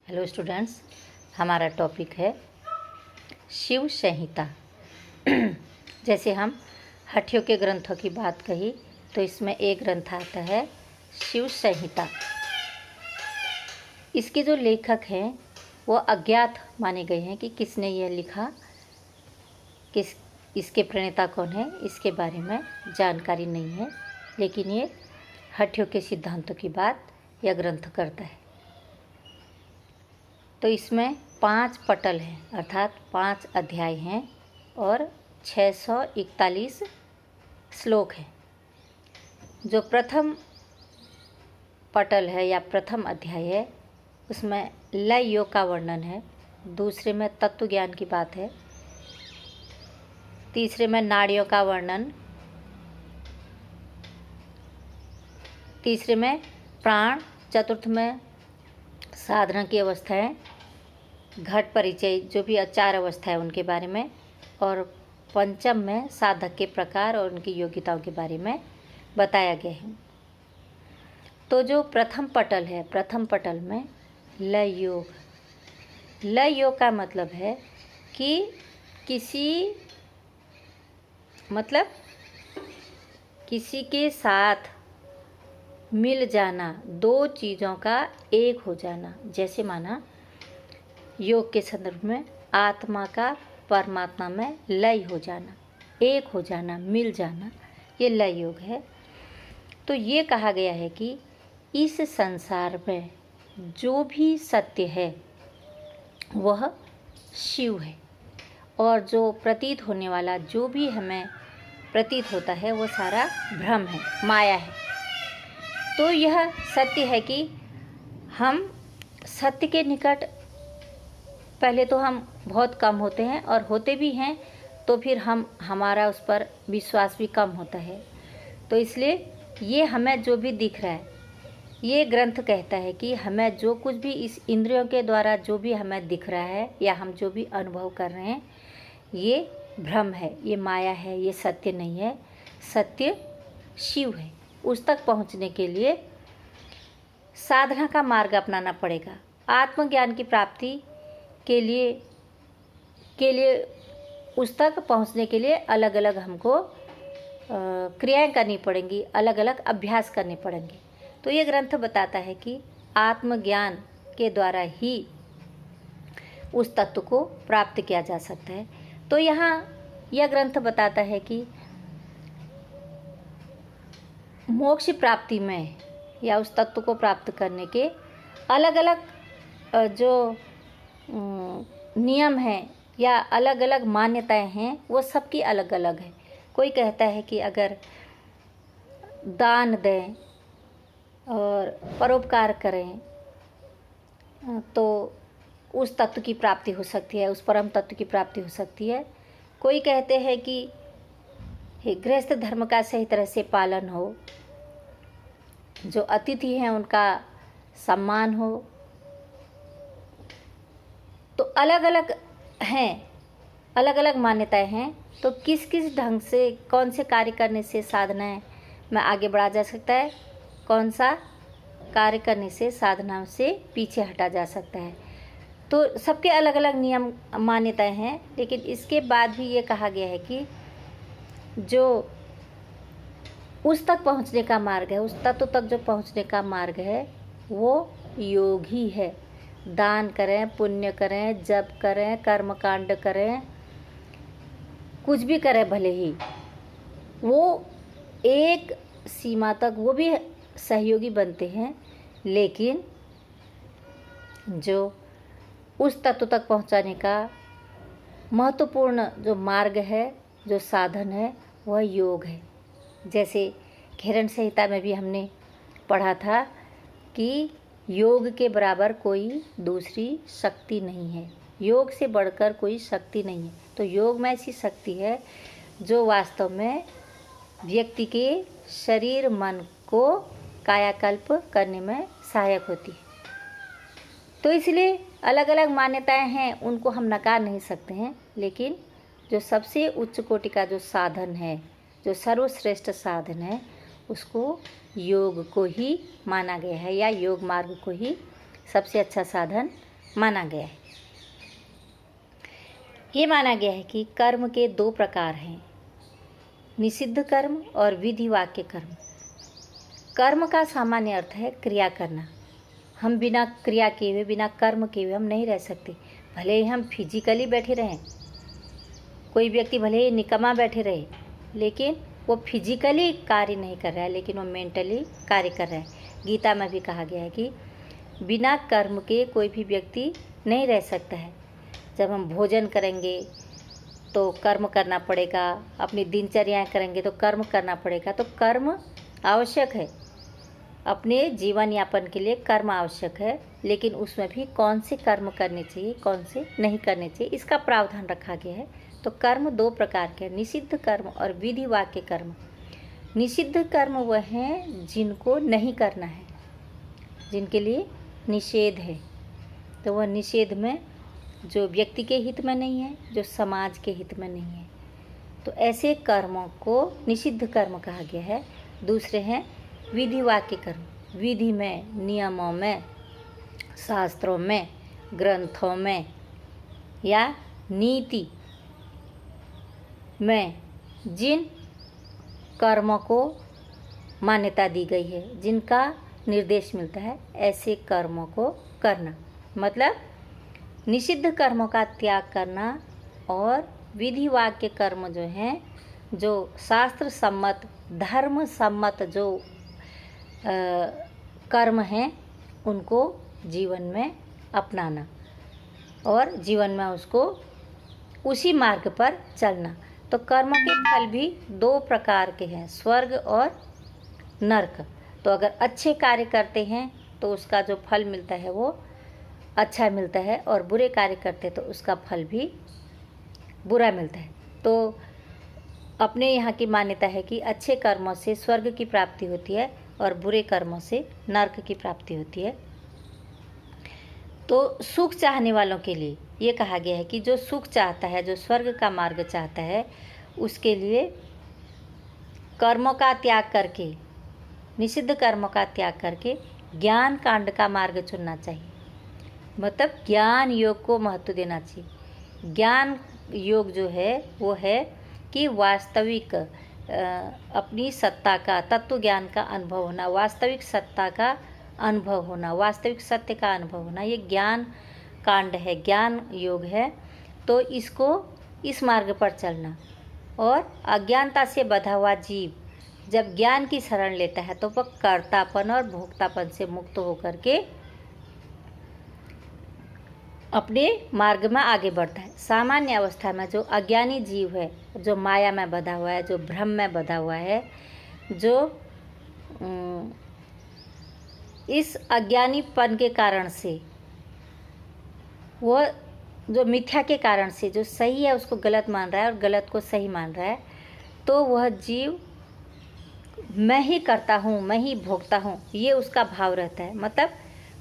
Hello students, हमारा topic है शिव संहिता। जैसे हम हठियों के ग्रंथों की बात कही तो इसमें एक ग्रंथ आता है शिव संहिता। इसके जो लेखक हैं वो अज्ञात माने गए हैं कि किसने यह लिखा, इसके प्रणेता कौन है, इसके बारे में जानकारी नहीं है। लेकिन ये हठियों के सिद्धांतों की बात यह ग्रंथ करता है। तो इसमें 5 पटल हैं, अर्थात 5 अध्याय हैं और 641 श्लोक हैं। जो प्रथम पटल है या प्रथम अध्याय है उसमें लय योग का वर्णन है, दूसरे में तत्व ज्ञान की बात है, तीसरे में नाड़ियों का वर्णन, तीसरे में प्राण, चतुर्थ में साधना की अवस्थाएं, घट परिचय जो भी 4 अवस्था है उनके बारे में, और पंचम में साधक के प्रकार और उनकी योग्यताओं के बारे में बताया गया है। तो जो प्रथम पटल है, प्रथम पटल में लय योग, लय योग का मतलब है कि किसी के साथ मिल जाना, 2 चीज़ों का एक हो जाना। जैसे माना योग के संदर्भ में आत्मा का परमात्मा में लय हो जाना, एक हो जाना, मिल जाना, ये लय योग है। तो ये कहा गया है कि इस संसार में जो भी सत्य है वह शिव है, और जो प्रतीत होने वाला जो भी हमें प्रतीत होता है वो सारा भ्रम है, माया है। तो यह सत्य है कि हम सत्य के निकट पहले तो हम बहुत कम होते हैं, और होते भी हैं तो फिर हमारा उस पर विश्वास भी कम होता है। तो इसलिए ये हमें जो भी दिख रहा है, ये ग्रंथ कहता है कि हमें जो कुछ भी इस इंद्रियों के द्वारा जो भी हमें दिख रहा है या हम जो भी अनुभव कर रहे हैं, ये भ्रम है, ये माया है, ये सत्य नहीं है। सत्य शिव है। उस तक पहुंचने के लिए साधना का मार्ग अपनाना पड़ेगा। आत्मज्ञान की प्राप्ति के लिए उस तक पहुंचने के लिए अलग अलग हमको क्रियाएं करनी पड़ेंगी, अलग अलग अभ्यास करने पड़ेंगे। तो ये ग्रंथ बताता है कि आत्मज्ञान के द्वारा ही उस तत्व को प्राप्त किया जा सकता है। तो यहाँ यह ग्रंथ बताता है कि मोक्ष प्राप्ति में या उस तत्व को प्राप्त करने के अलग अलग जो नियम हैं या अलग अलग मान्यताएं हैं वो सबकी अलग अलग है। कोई कहता है कि अगर दान दें और परोपकार करें तो उस तत्व की प्राप्ति हो सकती है, उस परम तत्व की प्राप्ति हो सकती है। कोई कहते हैं कि गृहस्थ धर्म का सही तरह से पालन हो, जो अतिथि हैं उनका सम्मान हो। तो अलग अलग हैं, अलग अलग मान्यताएं हैं। तो किस किस ढंग से कौन से कार्य करने से साधनाएं में आगे बढ़ा जा सकता है, कौन सा कार्य करने से साधना से पीछे हटा जा सकता है। तो सबके अलग अलग नियम मान्यताएं हैं। लेकिन इसके बाद भी ये कहा गया है कि जो उस तक पहुंचने का मार्ग है, उस तत्व तक जो पहुंचने का मार्ग है वो योग ही है। दान करें, पुण्य करें, जप करें, कर्मकांड करें, कुछ भी करें भले ही, वो एक सीमा तक वो भी सहयोगी बनते हैं। लेकिन जो उस तत्व तक पहुंचाने का महत्वपूर्ण जो मार्ग है, जो साधन है, वह योग है। जैसे घेरण संहिता में भी हमने पढ़ा था कि योग के बराबर कोई दूसरी शक्ति नहीं है, योग से बढ़कर कोई शक्ति नहीं है। तो योग में ऐसी शक्ति है जो वास्तव में व्यक्ति के शरीर मन को कायाकल्प करने में सहायक होती है। तो इसलिए अलग अलग मान्यताएं हैं, उनको हम नकार नहीं सकते हैं। लेकिन जो सबसे उच्च कोटि का जो साधन है, जो सर्वश्रेष्ठ साधन है, उसको योग को ही माना गया है, या योग मार्ग को ही सबसे अच्छा साधन माना गया है। ये माना गया है कि कर्म के 2 प्रकार हैं, निषिद्ध कर्म और विधि वाक्य कर्म। कर्म का सामान्य अर्थ है क्रिया करना। हम बिना क्रिया किए हुए, बिना कर्म किए हुए हम नहीं रह सकते। भले ही हम फिजिकली बैठे रहें, कोई व्यक्ति भले ही निकम्मा बैठे रहे, लेकिन वो फिजिकली कार्य नहीं कर रहा है, लेकिन वो मेंटली कार्य कर रहा है। गीता में भी कहा गया है कि बिना कर्म के कोई भी व्यक्ति नहीं रह सकता है। जब हम भोजन करेंगे तो कर्म करना पड़ेगा, अपनी दिनचर्याएं करेंगे तो कर्म करना पड़ेगा। तो कर्म आवश्यक है, अपने जीवन यापन के लिए कर्म आवश्यक है, लेकिन उसमें भी कौन से कर्म करने चाहिए, कौन से नहीं करने चाहिए, इसका प्रावधान रखा गया है। तो कर्म 2 प्रकार के हैं, निषिद्ध कर्म और विधि वाक्य कर्म। निषिद्ध कर्म वह हैं जिनको नहीं करना है, जिनके लिए निषेध है। तो वह निषेध में जो व्यक्ति के हित में नहीं है, जो समाज के हित में नहीं है, तो ऐसे कर्मों को निषिद्ध कर्म कहा गया है। दूसरे हैं विधि वाक्य कर्म। विधि में, नियमों में, शास्त्रों में, ग्रंथों में या नीति में जिन कर्मों को मान्यता दी गई है, जिनका निर्देश मिलता है, ऐसे कर्मों को करना। मतलब निषिद्ध कर्मों का त्याग करना और विधि वाक्य कर्म जो हैं, जो शास्त्र सम्मत, धर्म सम्मत जो कर्म हैं, उनको जीवन में अपनाना और जीवन में उसको उसी मार्ग पर चलना। तो कर्मों के फल भी 2 प्रकार के हैं, स्वर्ग और नरक। तो अगर अच्छे कार्य करते हैं तो उसका जो फल मिलता है वो अच्छा मिलता है, और बुरे कार्य करते तो उसका फल भी बुरा मिलता है। तो अपने यहाँ की मान्यता है कि अच्छे कर्मों से स्वर्ग की प्राप्ति होती है और बुरे कर्मों से नरक की प्राप्ति होती है। तो सुख चाहने वालों के लिए ये कहा गया है कि जो सुख चाहता है, जो स्वर्ग का मार्ग चाहता है, उसके लिए कर्मों का त्याग करके, निषिद्ध कर्मों का त्याग करके ज्ञान कांड का मार्ग चुनना चाहिए। मतलब ज्ञान योग को महत्व देना चाहिए। ज्ञान योग जो है वो है कि वास्तविक अपनी सत्ता का, तत्व ज्ञान का अनुभव होना, वास्तविक सत्ता का अनुभव होना, वास्तविक सत्य का अनुभव होना, ये ज्ञान कांड है, ज्ञान योग है। तो इसको, इस मार्ग पर चलना। और अज्ञानता से बधा हुआ जीव जब ज्ञान की शरण लेता है तो वह कर्तापन और भोक्तापन से मुक्त होकर के अपने मार्ग में आगे बढ़ता है। सामान्य अवस्था में जो अज्ञानी जीव है, जो माया में बधा हुआ है, जो भ्रम में बधा हुआ है, जो इस अज्ञानीपन के कारण से, वह जो मिथ्या के कारण से जो सही है उसको गलत मान रहा है और गलत को सही मान रहा है, तो वह जीव मैं ही करता हूँ, मैं ही भोगता हूँ, ये उसका भाव रहता है। मतलब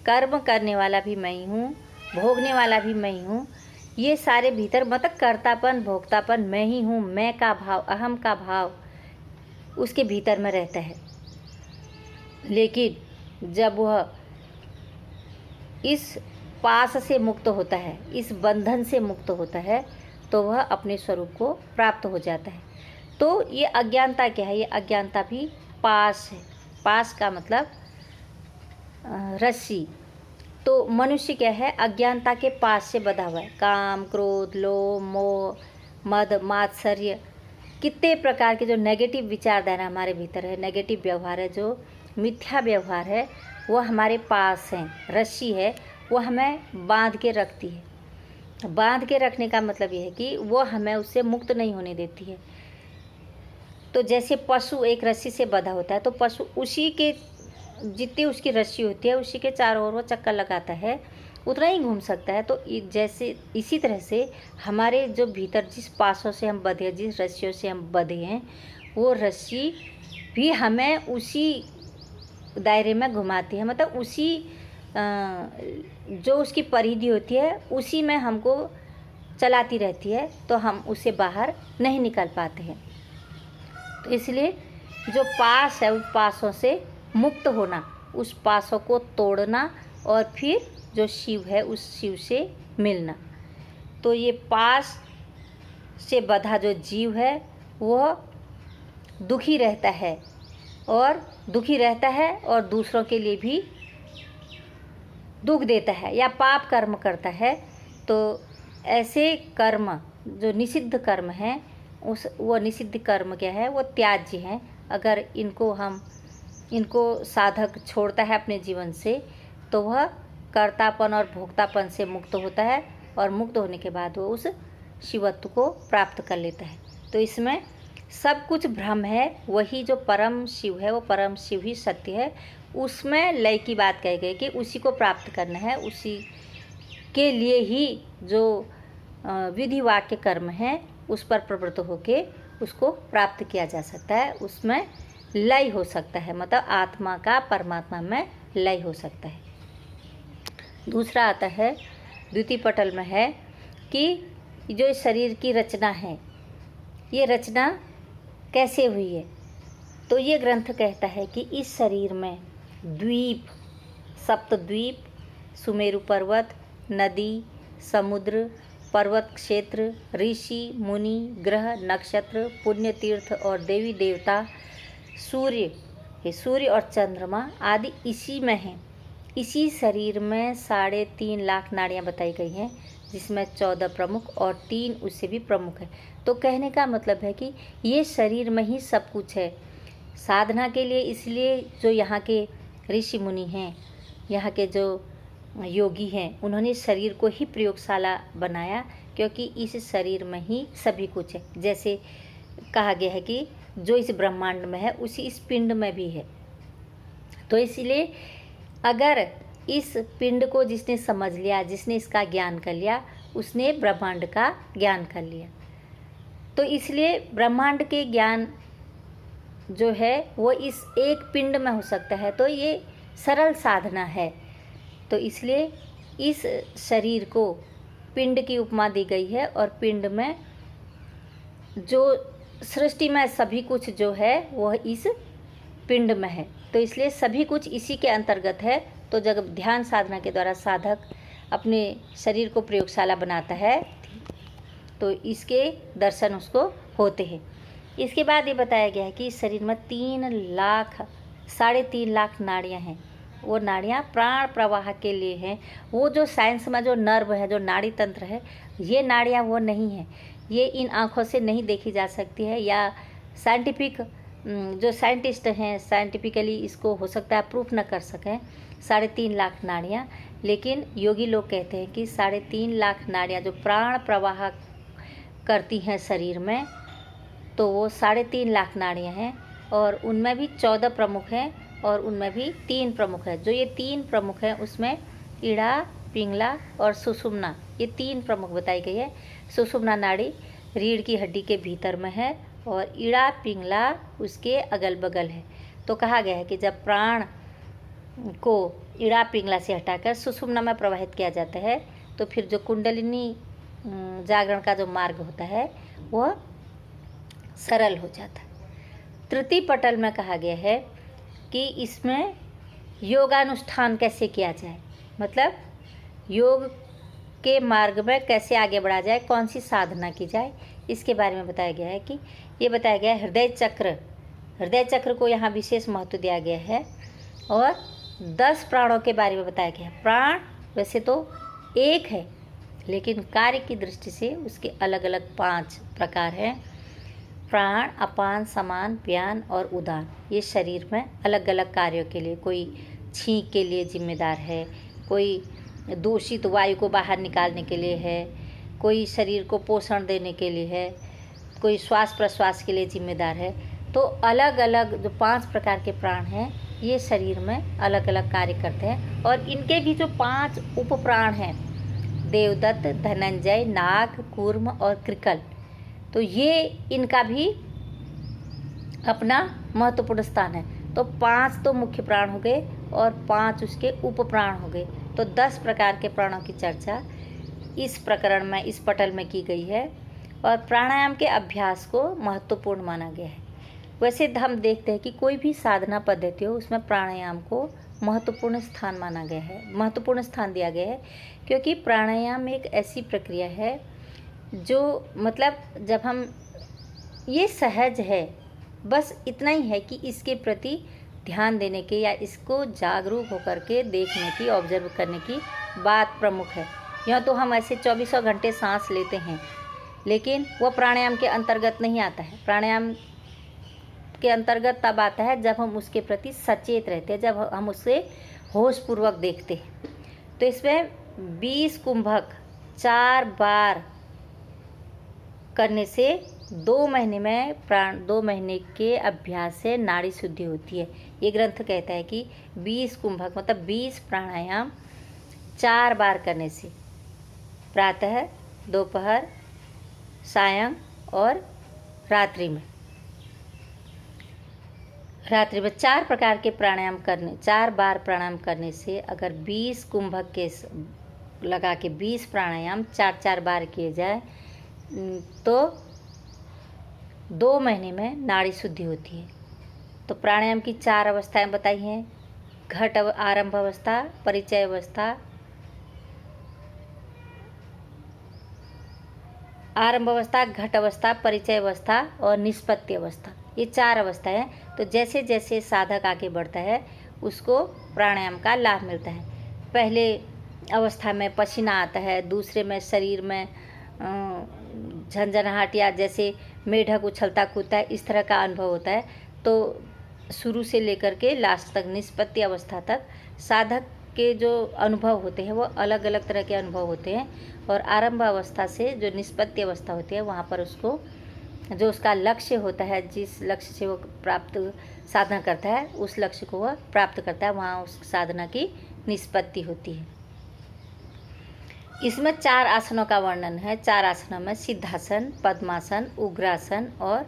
कर्म करने वाला भी मैं ही हूँ, भोगने वाला भी मैं ही हूँ, ये सारे भीतर, मतलब कर्तापन, भोक्तापन, मैं ही हूँ, मैं का भाव, अहम का भाव उसके भीतर में रहता है। लेकिन जब वह इस पास से मुक्त होता है, इस बंधन से मुक्त होता है, तो वह अपने स्वरूप को प्राप्त हो जाता है। तो ये अज्ञानता क्या है? ये अज्ञानता भी पास है। पास का मतलब रस्सी। तो मनुष्य क्या है? अज्ञानता के पास से बंधा हुआ है। काम, क्रोध, लोभ, मोह, मद, मात्सर्य, कितने प्रकार के जो नेगेटिव विचारधारा हमारे भीतर है, नेगेटिव व्यवहार है, जो मिथ्या व्यवहार है, वो हमारे पास है, रस्सी है, वो हमें बांध के रखती है। बांध के रखने का मतलब ये है कि वो हमें उससे मुक्त नहीं होने देती है। तो जैसे पशु एक रस्सी से बंधा होता है, तो पशु उसी के जितनी उसकी रस्सी होती है उसी के चारों ओर वो चक्कर लगाता है, उतना ही घूम सकता है। तो जैसे इसी तरह से हमारे जो भीतर जिस पासों से हम बंधे, जिस रस्सियों से हम बंधे हैं, वो रस्सी भी हमें उसी दायरे में घुमाती है। मतलब उसी जो उसकी परिधि होती है उसी में हमको चलाती रहती है, तो हम उससे बाहर नहीं निकल पाते हैं। तो इसलिए जो पास है, उस पासों से मुक्त होना, उस पासों को तोड़ना, और फिर जो शिव है उस शिव से मिलना। तो ये पास से बंधा जो जीव है वह दुखी रहता है और दूसरों के लिए भी दुख देता है या पाप कर्म करता है। तो ऐसे कर्म जो निषिद्ध कर्म हैं वो निषिद्ध कर्म क्या है, वो त्याज्य हैं। अगर इनको साधक छोड़ता है अपने जीवन से तो वह कर्तापन और भोक्तापन से मुक्त होता है और मुक्त होने के बाद वो उस शिवत्व को प्राप्त कर लेता है। तो इसमें सब कुछ भ्रम है, वही जो परम शिव है वो परम शिव ही सत्य है। उसमें लय की बात कही गई कि उसी को प्राप्त करना है, उसी के लिए ही जो विधि वाक्य कर्म है उस पर प्रवृत्त होके उसको प्राप्त किया जा सकता है, उसमें लय हो सकता है, मतलब आत्मा का परमात्मा में लय हो सकता है। दूसरा आता है द्वितीय पटल में है कि जो इस शरीर की रचना है ये रचना कैसे हुई है। तो ये ग्रंथ कहता है कि इस शरीर में द्वीप, सप्तद्वीप, सुमेरु पर्वत, नदी, समुद्र, पर्वत क्षेत्र, ऋषि मुनि, ग्रह, नक्षत्र, पुण्य तीर्थ और देवी देवता, सूर्य और चंद्रमा आदि इसी में हैं। इसी शरीर में 3.5 लाख नाड़ियाँ बताई गई हैं, जिसमें 14 प्रमुख और 3 उससे भी प्रमुख है। तो कहने का मतलब है कि ये शरीर में ही सब कुछ है। साधना के लिए इसलिए जो यहाँ के ऋषि मुनि हैं, यहाँ के जो योगी हैं, उन्होंने शरीर को ही प्रयोगशाला बनाया, क्योंकि इस शरीर में ही सभी कुछ है। जैसे कहा गया है कि जो इस ब्रह्मांड में है उसी इस पिंड में भी है। तो इसलिए अगर इस पिंड को जिसने समझ लिया, जिसने इसका ज्ञान कर लिया, उसने ब्रह्मांड का ज्ञान कर लिया। तो इसलिए ब्रह्मांड के ज्ञान जो है वो इस एक पिंड में हो सकता है। तो ये सरल साधना है। तो इसलिए इस शरीर को पिंड की उपमा दी गई है और पिंड में जो सृष्टि में सभी कुछ जो है वह इस पिंड में है। तो इसलिए सभी कुछ इसी के अंतर्गत है। तो जब ध्यान साधना के द्वारा साधक अपने शरीर को प्रयोगशाला बनाता है तो इसके दर्शन उसको होते हैं। इसके बाद ये बताया गया है कि इस शरीर में 3.5 लाख नाड़ियाँ हैं। वो नाड़ियाँ प्राण प्रवाह के लिए हैं। वो जो साइंस में जो नर्व है, जो नाड़ी तंत्र है, ये नाड़ियाँ वो नहीं हैं। ये इन आँखों से नहीं देखी जा सकती है, या साइंटिफिक जो साइंटिस्ट हैं साइंटिफिकली इसको हो सकता है प्रूफ न कर सकें 3.5 लाख नाड़ियाँ। लेकिन योगी लोग कहते हैं कि 3.5 लाख नाड़ियाँ जो प्राण प्रवाह करती हैं शरीर में, तो वो 3.5 लाख नाड़ियाँ हैं और उनमें भी 14 प्रमुख हैं और उनमें भी 3 प्रमुख हैं। जो ये 3 प्रमुख हैं उसमें इड़ा, पिंगला और सुषुम्ना, ये 3 प्रमुख बताई गई है। सुषुम्ना नाड़ी रीढ़ की हड्डी के भीतर में है और इड़ा पिंगला उसके अगल बगल है। तो कहा गया है कि जब प्राण को इड़ा पिंगला से हटाकर सुषुम्ना में प्रवाहित किया जाता है तो फिर जो कुंडलिनी जागरण का जो मार्ग होता है वह सरल हो जाता है। तृतीय पटल में कहा गया है कि इसमें योगानुष्ठान कैसे किया जाए, मतलब योग के मार्ग में कैसे आगे बढ़ा जाए, कौन सी साधना की जाए, इसके बारे में बताया गया है। कि ये बताया गया है हृदय चक्र को यहाँ विशेष महत्व दिया गया है और 10 प्राणों के बारे में बताया गया है। प्राण वैसे तो एक है लेकिन कार्य की दृष्टि से उसके अलग अलग 5 प्रकार हैं। प्राण, अपान, समान, व्यान और उदान। ये शरीर में अलग अलग कार्यों के लिए, कोई छींक के लिए जिम्मेदार है, कोई दूषित वायु को बाहर निकालने के लिए है, कोई शरीर को पोषण देने के लिए है, कोई श्वास प्रश्वास के लिए जिम्मेदार है। तो अलग अलग जो 5 प्रकार के प्राण हैं ये शरीर में अलग अलग कार्य करते हैं और इनके भी जो 5 उप प्राण हैं, देवदत्त, धनंजय, नाग, कूर्म और कृकल, तो ये इनका भी अपना महत्वपूर्ण स्थान है। तो 5 तो मुख्य प्राण हो गए और 5 उसके उप प्राण हो गए। तो 10 प्रकार के प्राणों की चर्चा इस प्रकरण में, इस पटल में की गई है और प्राणायाम के अभ्यास को महत्वपूर्ण माना गया है। वैसे हम देखते हैं कि कोई भी साधना पद्धति हो उसमें प्राणायाम को महत्वपूर्ण स्थान माना गया है, महत्वपूर्ण स्थान दिया गया है, क्योंकि प्राणायाम एक ऐसी प्रक्रिया है जो मतलब जब हम ये सहज है, बस इतना ही है कि इसके प्रति ध्यान देने के या इसको जागरूक होकर के देखने की, ऑब्जर्व करने की बात प्रमुख है। यह तो हम ऐसे 24 घंटे सांस लेते हैं, लेकिन वह प्राणायाम के अंतर्गत नहीं आता है। प्राणायाम के अंतर्गत तब आता है जब हम उसके प्रति सचेत रहते हैं, जब हम उसे होशपूर्वक देखते हैं। तो इसमें 20 कुंभक 4 बार करने से 2 महीने में 2 महीने के अभ्यास से नाड़ी शुद्धि होती है। ये ग्रंथ कहता है कि 20 कुंभक मतलब 20 प्राणायाम 4 बार करने से, प्रातः, दोपहर, सायं और रात्रि में 4 प्रकार के प्राणायाम करने, 4 बार प्राणायाम करने से अगर 20 कुंभक के लगा के 20 प्राणायाम 4-4 बार किए जाए तो 2 महीने में नाड़ी शुद्धि होती है। तो प्राणायाम की 4 अवस्थाएं बताई हैं: घट आरंभ अवस्था, परिचय अवस्था, आरंभ अवस्था, घट अवस्था, परिचय अवस्था और निष्पत्ति अवस्था। ये 4 अवस्थाएं हैं। तो जैसे जैसे साधक आगे बढ़ता है उसको प्राणायाम का लाभ मिलता है। पहले अवस्था में पसीना आता है, दूसरे में शरीर में झंझनाहट या जैसे मेढक उछलता कूदता है, इस तरह का अनुभव होता है। तो शुरू से लेकर के लास्ट तक, निष्पत्ति अवस्था तक साधक के जो अनुभव होते हैं वो अलग अलग तरह के अनुभव होते हैं। और आरंभ अवस्था से जो निष्पत्ति अवस्था होती है वहाँ पर उसको जो उसका लक्ष्य होता है, जिस लक्ष्य से वो प्राप्त साधना करता है, उस लक्ष्य को वह प्राप्त करता है, वहाँ उस साधना की निष्पत्ति होती है। इसमें 4 आसनों का वर्णन है। 4 आसनों में सिद्धासन, पद्मासन, उग्रासन और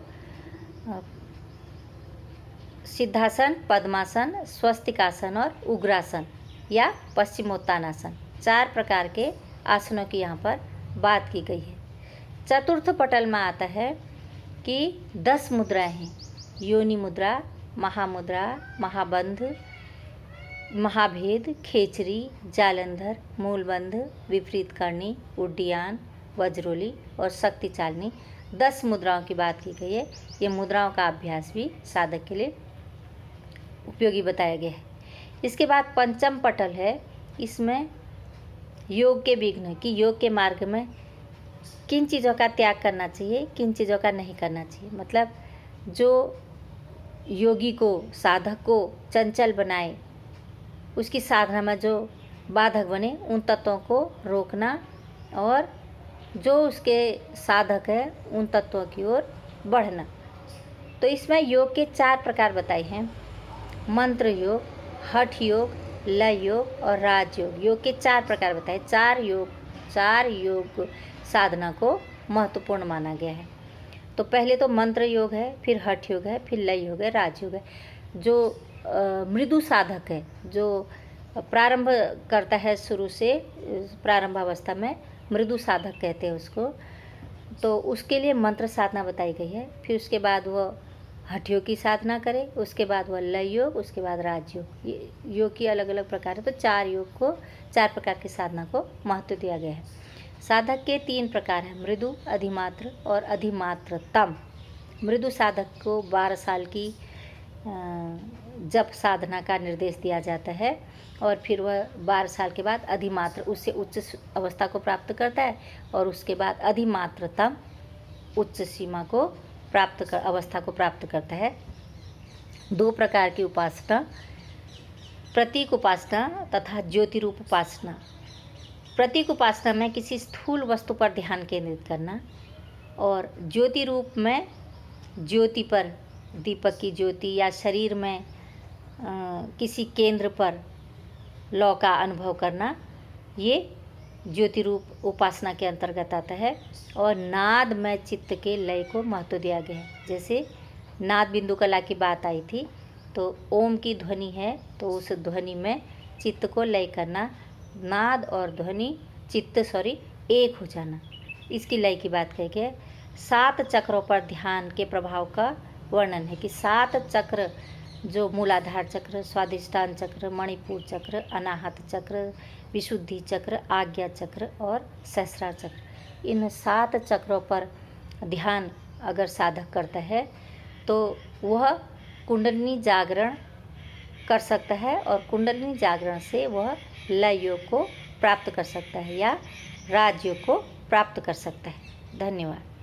सिद्धासन, पद्मासन, स्वस्तिकासन और उग्रासन या पश्चिमोत्तानासन, 4 प्रकार के आसनों की यहाँ पर बात की गई है। चतुर्थ पटल में आता है कि 10 मुद्राएं हैं: योनि मुद्रा, महामुद्रा, महाबंध, महाभेद, खेचरी, जालंधर, मूलबंध, विपरीत करणी, उड्डीयान, वज्रोली और शक्ति चालनी। 10 मुद्राओं की बात की गई है। ये मुद्राओं का अभ्यास भी साधक के लिए उपयोगी बताया गया है। इसके बाद पंचम पटल है। इसमें योग के विघ्न, कि योग के मार्ग में किन चीज़ों का त्याग करना चाहिए, किन चीज़ों का नहीं करना चाहिए। मतलब जो योगी को, साधक को चंचल बनाए, उसकी साधना में जो बाधक बने, उन तत्वों को रोकना और जो उसके साधक है उन तत्वों की ओर बढ़ना। तो इसमें योग के 4 प्रकार बताए हैं: मंत्र योग, हठ योग, लय योग और राजयोग। योग के 4 प्रकार बताए। 4 योग साधना को महत्वपूर्ण माना गया है। तो पहले तो मंत्र योग है, फिर हठ योग है, फिर लय योग है, राजयोग है। जो मृदु साधक है, जो प्रारंभ करता है शुरू से, प्रारंभ अवस्था में मृदु साधक कहते हैं उसको, तो उसके लिए मंत्र साधना बताई गई है। फिर उसके बाद वह हठ योग की साधना करे, उसके बाद वह लय योग, उसके बाद राजयोग। ये योग की अलग अलग प्रकार है। तो 4 प्रकार की साधना को महत्व दिया गया है। साधक के 3 प्रकार हैं: मृदु, अधिमात्र और अधिमात्रतम। मृदु साधक को 12 साल की जप साधना का निर्देश दिया जाता है और फिर वह 12 साल के बाद अधिमात्र, उससे उच्च अवस्था को प्राप्त करता है और उसके बाद अधिमात्रतम उच्च सीमा को अवस्था को प्राप्त करता है। 2 प्रकार की उपासना: प्रतीक उपासना तथा ज्योति रूप उपासना। प्रतीक उपासना में किसी स्थूल वस्तु पर ध्यान केंद्रित करना और ज्योति रूप में ज्योति पर, दीपक की ज्योति या शरीर में किसी केंद्र पर लौ का अनुभव करना, ये ज्योति रूप उपासना के अंतर्गत आता है। और नाद में चित्त के लय को महत्व दिया गया है। जैसे नाद बिंदु कला की बात आई थी, तो ओम की ध्वनि है तो उस ध्वनि में चित्त को लय करना, नाद और ध्वनि एक हो जाना, इसकी लय की बात कही गई है। 7 चक्रों पर ध्यान के प्रभाव का वर्णन है कि 7 चक्र जो मूलाधार चक्र, स्वादिष्टान चक्र, मणिपुर चक्र, अनाहत चक्र, विशुद्धि चक्र, आज्ञा चक्र और सहस्रार चक्र, इन 7 चक्रों पर ध्यान अगर साधक करता है तो वह कुंडलिनी जागरण कर सकता है और कुंडलिनी जागरण से वह लय योग को प्राप्त कर सकता है या राजयोग को प्राप्त कर सकता है। धन्यवाद।